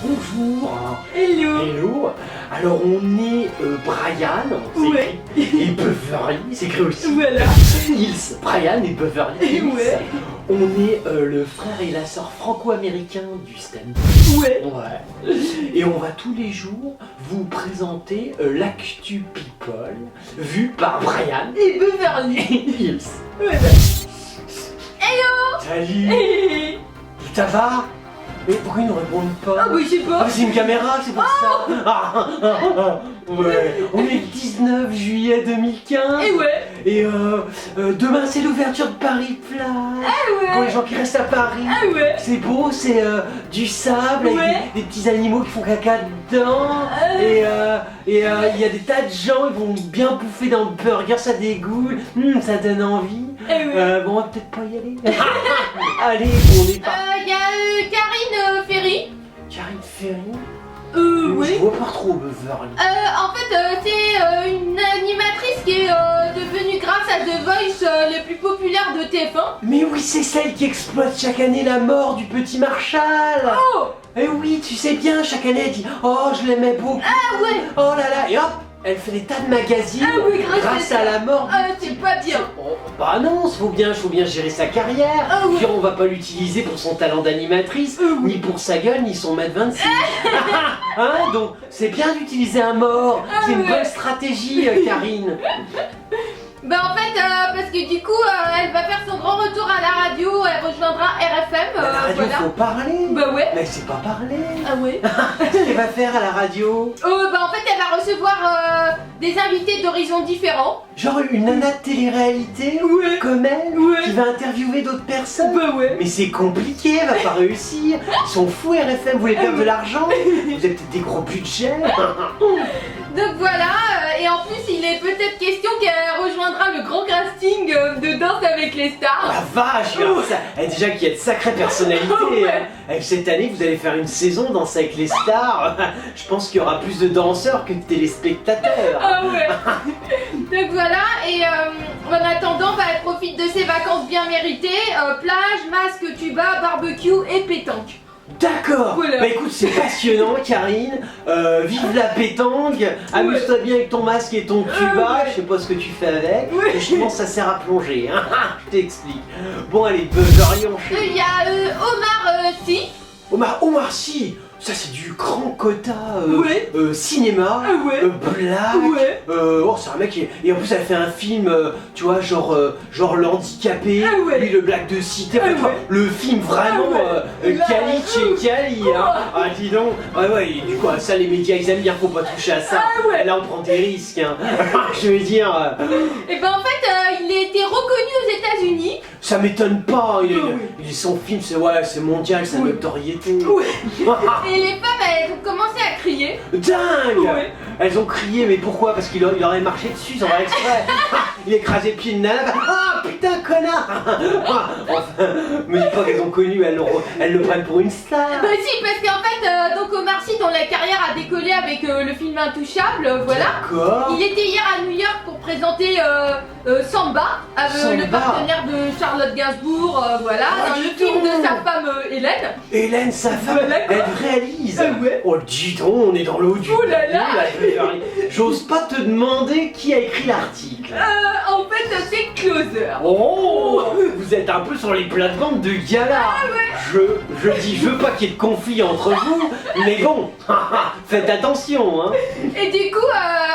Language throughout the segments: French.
Bonjour. Hello. Hello. Alors on est Brian, Ouais. et Beverly, c'est écrit aussi. Voilà. Hills. Brian et Beverly Hills. Ouais. On est le frère et la sœur franco-américains du stand. Ouais. Ouais. Et on va tous les jours vous présenter l'actu people vu par Brian Et Beverly. Hills. Voilà. Salut. Hey. Ça va? Mais pourquoi ils ne répondent pas? Ah bah je sais Ah, pas. c'est une caméra, c'est pour ça. Ouais. On est le 19 juillet 2015. Et ouais. Et demain c'est l'ouverture de Paris Plage. Pour les Ouais. gens qui restent à Paris. Ah ouais. C'est beau, c'est du sable avec Ouais. des petits animaux qui font caca dedans. Et il y a des tas de gens, ils vont bien bouffer dans le burger, ça dégoûte. Ça donne envie. Eh ouais. Bon, on va peut-être pas y aller. Allez, on est parti. Y a Karine Ferry. Karine Ferry. Je Ouais. vois pas trop Beverly. En fait, c'est une animatrice qui est devenue, grâce à The Voice, le plus populaire de TF1. Mais oui, c'est celle qui exploite chaque année la mort du petit Marshall. Oh. Eh oui, tu sais bien, chaque année elle dit « Oh, je l'aimais beaucoup. Ah ouais. Oh là là !» Et hop, elle fait des tas de magazines Ah oui, grâce à à la mort. Ah, c'est pas bien. Oh, bah non, faut bien gérer sa carrière. Ah oui. Puis on va pas l'utiliser pour son talent d'animatrice, Oui. ni pour sa gueule, ni son mètre 26. Hein, donc c'est bien d'utiliser un mort. Ah C'est une ouais. bonne stratégie, Karine. Bah en fait, parce que du coup, elle va faire son grand retour à la radio, elle rejoindra RFM, À la radio, voilà. faut parler. Bah ouais. Mais c'est pas parler. Ah ouais. Qu'est-ce qu'elle va faire à la radio? Bah en fait, elle va recevoir des invités d'horizons différents. Genre une nana de télé-réalité Ouais. comme elle Ouais. qui va interviewer d'autres personnes. Bah ouais. Mais c'est compliqué, elle va pas réussir. Ils sont fous RFM, vous voulez perdre de l'argent? Vous avez peut-être des gros budgets. Donc voilà, et en plus, il est peut-être question qu'elle rejoindra le grand casting de Danse avec les Oh stars. la vache, alors ça, déjà qu'il y a de sacrées personnalités. Ouais. Et cette année, vous allez faire une saison Danse avec les stars. Je pense qu'il y aura plus de danseurs que de téléspectateurs. Ah ouais. Donc voilà, et en attendant, bah, elle profite de ses vacances bien méritées, plage, masque, tuba, barbecue et pétanque. D'accord. Voilà. Bah écoute, c'est passionnant, Karine. Vive la pétanque. Amuse-toi bien avec ton masque et ton tuba. Ouais. Je sais pas ce que tu fais avec. Ouais. Mais je pense que ça sert à plonger. Hein. Je t'explique. Bon, allez, Beverly, on enchaîne. Il y a Omar Sy. Omar Sy, ça c'est du grand quota Ouais. cinéma, Ah ouais. blague. Ouais. Oh, c'est un mec et en plus elle fait un film, tu vois, genre l'handicapé, Ah ouais. lui le blague de cité, Ah enfin, tu vois, ouais. le film vraiment Ah ouais. Là, quali chez quali. Hein. Ah dis donc, ouais, et du coup ça les médias ils aiment bien, faut pas toucher à ça. Ah ouais. Là on prend des risques. Hein. Je veux dire, Et ben en fait, il a été reconnu aux États-Unis. ça m'étonne pas. Oui. Son film c'est mondial, sa Oui. notoriété. Ouais. Et les femmes, elles ont commencé à crier. Dingue. Ouais. Elles ont crié, mais pourquoi? Parce qu'il aurait marché dessus sans faire exprès. Il a écrasé le pied de nana. Ah putain connard. Enfin, me dis pas qu'elles ont connu, elles le prennent pour une star. Bah si, parce qu'en fait, donc Omar Sy, dont la carrière a décollé avec le film Intouchable, voilà. D'accord. Il était hier à New York pour présenter Samba, le Samba. partenaire de Charlotte Gainsbourg, voilà, Ah, dans le dis film de donc. sa femme Hélène. Hélène, sa femme, Voilà, quoi. elle réalise. Ah ouais. Oh dis donc, on est dans le haut du Oh là là. panier, j'ose pas te demander qui a écrit l'article. En fait, c'est Closer. Oh, vous êtes un peu sur les plates-bandes de gala. Je dis, je veux pas qu'il y ait de conflit entre vous, mais bon, faites attention, hein. Et du coup,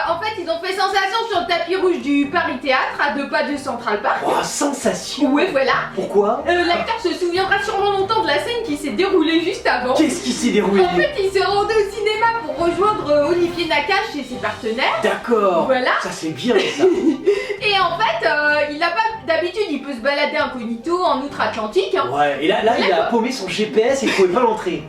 en fait, ils ont fait sensation sur le tapis rouge du Paris Théâtre, à 2 pas de Central Park. Oh, sensation. Ouais, voilà. Pourquoi? L'acteur se souviendra sûrement longtemps de la scène qui s'est déroulée juste avant. Qu'est-ce qui s'est déroulé? En fait, il se rendait au cinéma pour rejoindre Olivier Nakache et ses partenaires. D'accord. Voilà. Ça c'est bien ça. Et en fait, il a pas d'habitude, il peut se balader incognito en outre-Atlantique. Hein. Ouais, et là il a paumé son GPS et il pouvait pas l'entrer.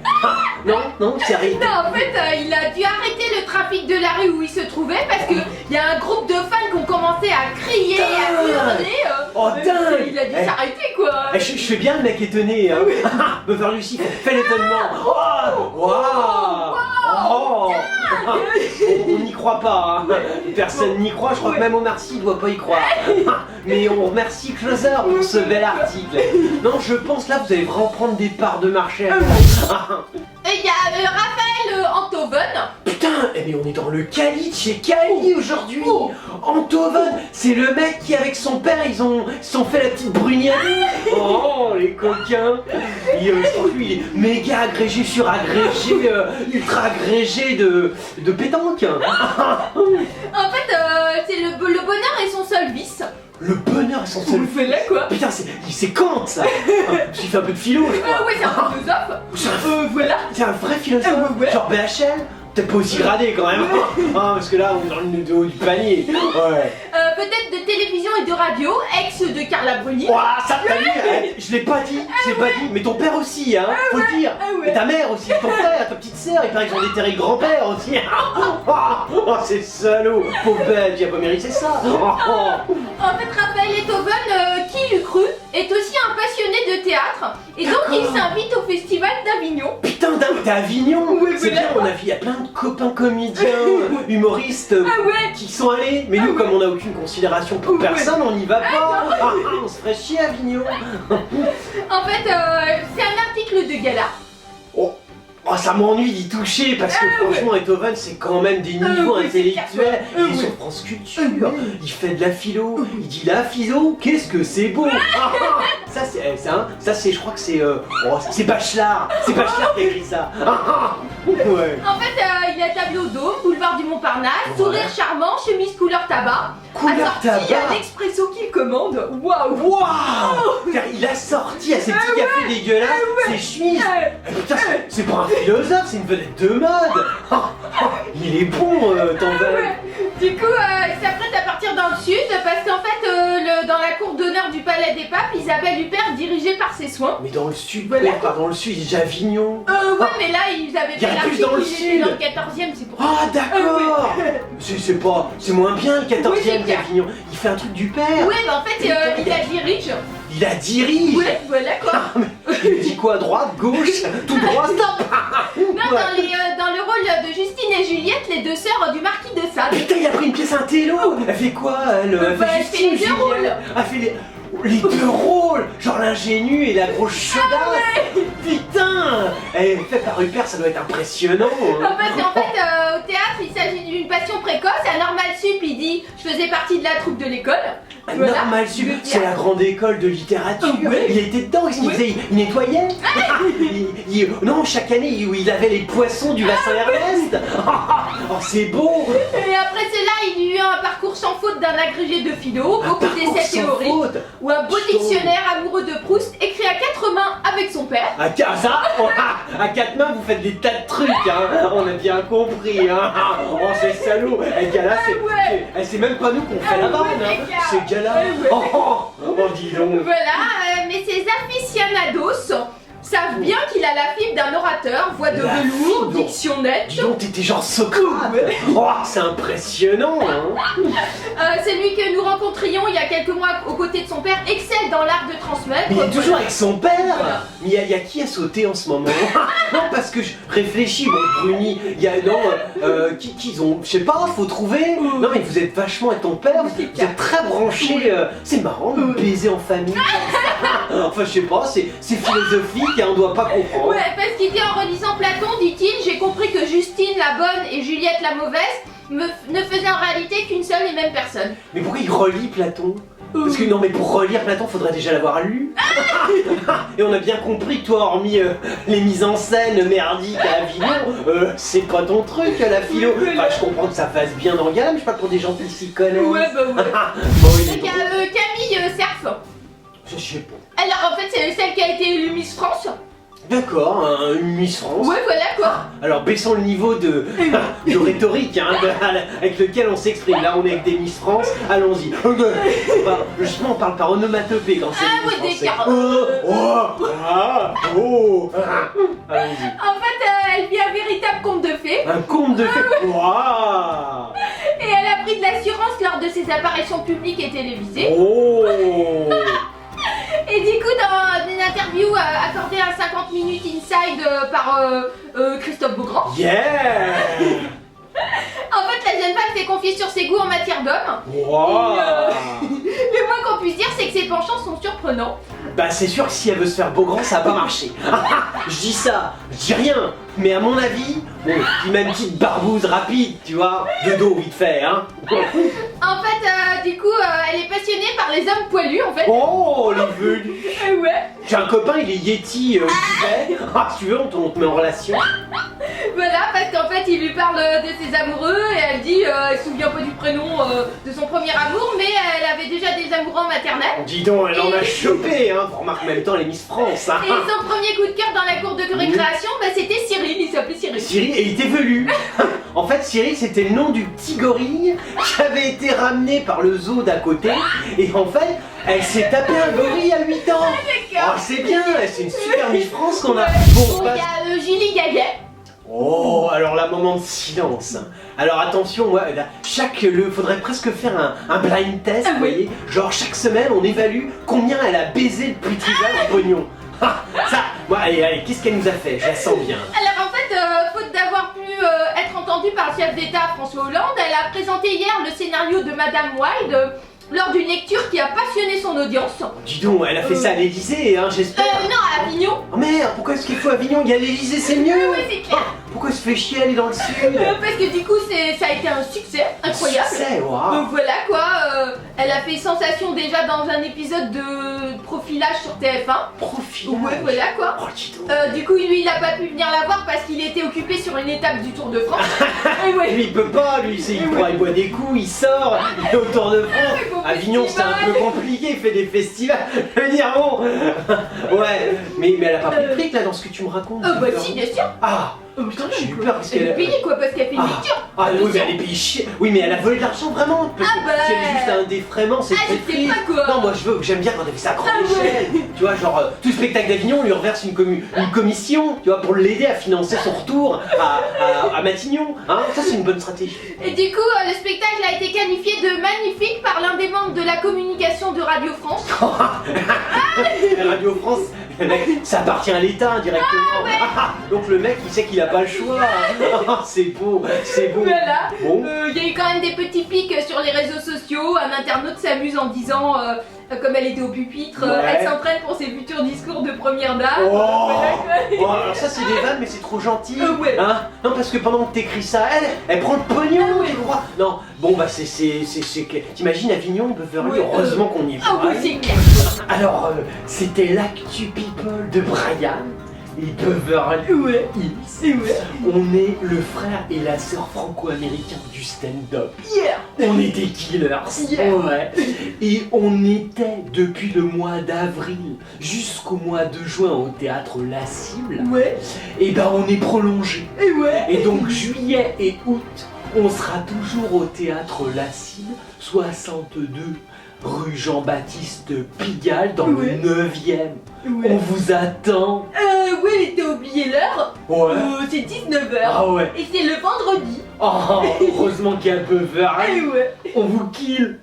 Non, c'est rien. Non, en fait, il a dû arrêter le trafic de la rue où il se trouvait parce que il y a un groupe de fans qui ont commencé à crier et à hurler. Oh, dingue. Il a dû Eh. s'arrêter quoi. Je fais bien le mec étonné, hein. Beverly Hills, fais l'étonnement. Oh, waouh. Oh. On n'y croit pas, hein. Personne n'y croit, je crois que même Omar Sy doit pas y croire. Mais on remercie Closer pour ce bel article. Non, je pense là vous allez vraiment prendre des parts de marché. Et il y a Raphaël Eh bien on est dans le Cali, chez Cali aujourd'hui. Antoven, c'est le mec qui avec son père ils se sont fait la petite brugnade. Oh les coquins. Je crois que lui il est méga agrégé, suragrégé, ultra agrégé de pétanque. En fait, c'est le bonheur est son seul vice. Le bonheur est son seul. Vous le faites là quoi. Putain, c'est Kant ça. J'ai fait un peu de philo je crois. Ouais, c'est un philosophe. Voilà. C'est un vrai philosophe. Ouais. Genre BHL. Peut-être pas aussi gradé quand même. Parce que là on est dans le haut du panier. Ouais. Peut-être de télévision et de radio, ex de Carla Bruni. Ouah, ça t'as vu, je l'ai pas dit, mais ton père aussi, hein, faut le dire. Et ta mère aussi, ton frère, ta petite sœur, il paraît qu'ils ont déterré le grand-père aussi. Oh, c'est salaud, pauvre belge, il a pas mérité ça. En fait, Raphaël Enthoven, qui l'eût cru, est aussi un passionné de théâtre. Et donc il s'invite au festival d'Avignon. Putain, t'es à Avignon. C'est bien, il y a plein de copains comédiens, humoristes qui sont allés. Mais nous, comme on n'a aucune considération pour personne, on n'y va pas. On se ferait chier à Avignon. En fait, c'est un article de gala. Oh, ça m'ennuie d'y toucher parce que franchement, Enthoven, c'est quand même des niveaux intellectuels. Il est sur France Culture, il fait de la philo, il dit la philo, qu'est-ce que c'est beau. Ça, c'est, je crois que c'est Bachelard, qui a écrit ça. Ouais. En fait, il a tableau d'eau, boulevard du Montparnasse, sourire charmant, chemise couleur tabac. Il a l'expresso qu'il commande. Waouh. Il a sorti à ses petits cafés dégueulasses, ses chemises. Putain, c'est pas un philosophe, c'est une vedette de mode. Il est bon, Enthoven. Du coup, il s'apprête à partir dans le sud parce qu'en fait, dans la cour d'honneur du Palais des Papes, Isabelle Huppert dirigée par ses soins. Mais dans le sud, pas dans le sud, il est Avignon. Mais là, ils avaient fait l'article dans le qu'il était sud. dans le 14e, c'est pour ça. Ah d'accord. C'est moins bien le 14e d'Avignon. Il fait un truc du père. Ouais, mais en fait, il la dirige. Il la dirige. Ouais, voilà quoi. Il dit quoi, droite, gauche, tout droit, stop. Non, dans le rôle de Justine et Juliette, les deux sœurs du marquis de Sade. Putain, il a pris une pièce intello. Elle fait quoi, elle fait Justine, les deux rôles. Elle fait les deux rôles. Genre l'ingénue et la grosse chaudasse. Putain. Elle est faite par Huppert, ça doit être impressionnant. En fait, au théâtre, il s'agit d'une passion précoce. À Normal Sup, il dit « Je faisais partie de la troupe de l'école ». Normal Sup, c'est la grande école de littérature. Il était dedans, qu'est-ce qu'il faisait? Il nettoyait. Non, chaque année, il avait les poissons du bassin Ernest. Oh, c'est beau. Et après cela, il y a eu un parcours sans faute d'un agrégé de philo, beaucoup d'essais théoriques, ou un beau dictionnaire amoureux de Proust, écrit à 4 mains avec son père. À 4 mains, vous faites des tas de trucs, hein. On a bien compris, hein. Oh, c'est salaud. Gala, c'est même pas nous qu'on fait la vanne, hein. C'est Gala. Oh, dis donc. Voilà, mais ces aficionados savent bien qu'il a la fibre d'un orateur, voix de velours, diction nette. Dis donc, t'étais genre Socrate. Oh, c'est impressionnant, hein. Celui que nous rencontrions il y a quelques mois aux côtés de son père excelle dans l'art de transmettre. Mais il est toujours avec son père. Mais il y a qui à sauter en ce moment? Non, parce que je réfléchis, bon, Bruni, il y a, qu'ils ont, je sais pas, faut trouver. Non, mais vous êtes vachement avec ton père, vous êtes très branchés. C'est marrant de baiser en famille. Enfin, je sais pas, c'est philosophique et on doit pas comprendre. Ouais, parce qu'il dit en relisant Platon, dit-il, j'ai compris que Justine la bonne et Juliette la mauvaise ne faisaient en réalité qu'une seule et même personne. Mais pourquoi il relit Platon? Parce que non, mais pour relire Platon, faudrait déjà l'avoir lu. Et on a bien compris que toi, hormis les mises en scène merdiques à Avignon, c'est pas ton truc la philo. Enfin, je comprends que ça fasse bien dans le gala, mais je parle pour des gens qui s'y connaissent. Ouais. Bon, Camille Cerf. Je sais pas. Alors en fait, c'est celle qui a été élue Miss France. D'accord, une Miss France. Ouais, voilà quoi. Alors baissons le niveau de rhétorique hein, avec lequel on s'exprime. Là, on est avec des Miss France, allons-y. Justement, on parle par onomatopée quand c'est Miss France. Allons-y. En fait, elle vit un véritable conte de fées. Un conte de fées. Et elle a pris de l'assurance lors de ses apparitions publiques et télévisées. Et du coup, dans une interview accordée à 50 minutes inside par Christophe Beaugrand. Yeah. En fait, la jeune femme s'est confiée sur ses goûts en matière d'homme. Wow. Le moins qu'on puisse puisse dire, c'est que ses penchants sont surprenants. Bah c'est sûr que si elle veut se faire beau grand, ça va pas marcher. Je dis ça, je dis rien, mais à mon avis, bon, puis même une petite barbouze rapide, tu vois, de dos vite fait, hein. En fait, du coup, elle est passionnée par les hommes poilus, en fait. Oh, les velus. Ouais. J'ai un copain, il est Yeti au Tibet. Ah, si tu veux, on te met en relation. Voilà, parce qu'en fait, il lui parle de ses amoureux et elle dit, elle se souvient pas du prénom de son premier amour, mais elle avait déjà des amoureux maternels. Dis donc, elle en a chopé, hein. Remarque, en même temps, elle est Miss France, hein. Et son premier coup de cœur dans la cour de récréation, bah, c'était Cyril, il s'appelait Cyril. Cyril, et il était velu. En fait, Cyril, c'était le nom du petit gorille qui avait été ramené par le zoo d'à côté. Et en fait, elle s'est tapé un gorille à 8 ans. D'accord. Oh, c'est bien, c'est une super Miss France qu'on a. Bon, il y a Julie Gaillet. Oh, alors là, moment de silence. Alors attention, ouais, là, faudrait presque faire un blind test, vous voyez. Genre chaque semaine, on évalue combien elle a baisé le petit tribal en pognon. Ah, ça, ouais, allez, qu'est-ce qu'elle nous a fait? Je la sens bien. Alors en fait, faute d'avoir pu être entendue par le chef d'État François Hollande, elle a présenté hier le scénario de Madame Wilde lors d'une lecture qui a passionné son audience. Dis donc, elle a fait ça à l'Élysée, hein, j'espère. Non, à Avignon. Oh merde, pourquoi est-ce qu'il faut Avignon? Il y a l'Élysée, c'est mieux. Oui, c'est clair. Pourquoi elle se fait chier aller dans le sud? Parce que du coup, ça a été un succès incroyable. Succès, waouh. Donc voilà quoi, elle a fait sensation déjà dans un épisode de profilage sur TF1. Profilage. Ouais, voilà quoi. Oh, dis donc. Du coup, lui, il a pas pu venir la voir parce qu'il était occupé sur une étape du Tour de France. Et ouais. Lui, il peut pas, lui, il boit des coups, il sort, il est au Tour de France. Avignon, c'est un peu compliqué, il fait des festivals. Je veux dire, bon. Ouais, mais elle a pas pris de fric là dans ce que tu me racontes. Bah si, bien sûr. Ah, putain, j'ai eu peur parce Elle est qu'elle. payée quoi, parce qu'elle fait une lecture. Ah oui, mais elle est payée chier. Oui, mais elle a volé de l'argent vraiment. Parce que Ah bah. si elle est juste un défraiement, c'est Ah, très je sais triste. pas, quoi. Non, moi j'aime bien quand elle fait ça à grande Ah, ouais. échelle. Tu vois, genre tout spectacle d'Avignon, on lui reverse une commission, tu vois, pour l'aider à financer son retour à Matignon. Hein, ça c'est une bonne stratégie. Et du coup, le spectacle a été qualifié de magnifique par l'un des membres de la communication de Radio France. Radio France, le mec, ça appartient à l'État directement. Donc le mec, il sait qu'il a pas le choix. C'est beau, c'est beau. Voilà. Bon. Il y a eu quand même des petits pics sur les réseaux sociaux. Un internaute s'amuse en disant, comme elle était au pupitre, Ouais. elle s'entraîne pour ses futurs discours de première dame. Oh. Voilà, quoi. Oh, alors ça c'est des vannes mais c'est trop gentil. Ouais. Hein? Non parce que pendant que t'écris ça, elle prend le pognon, tu crois? Non, bon bah c'est t'imagines Avignon, Beverly, Ouais, heureusement qu'on y est. Ah oui, c'est clair. Alors c'était l'actu people de Brian et Beverly Hills. On est le frère et la sœur franco-américains du stand-up. Yeah. On est des killers. Yeah. Ouais. Et on était depuis le mois d'avril jusqu'au mois de juin au théâtre La Cible. Ouais. Et ben on est prolongé. Et ouais. Et donc juillet et août, on sera toujours au théâtre La Cible, 62 rue Jean-Baptiste Pigalle dans Ouais. le 9e. Ouais. On vous attend. Ouais, t'as oublié l'heure. Ouais. C'est 19h. Ah ouais. Et c'est le vendredi. Oh, heureusement qu'il y a Beverly. Et ouais. On vous kill.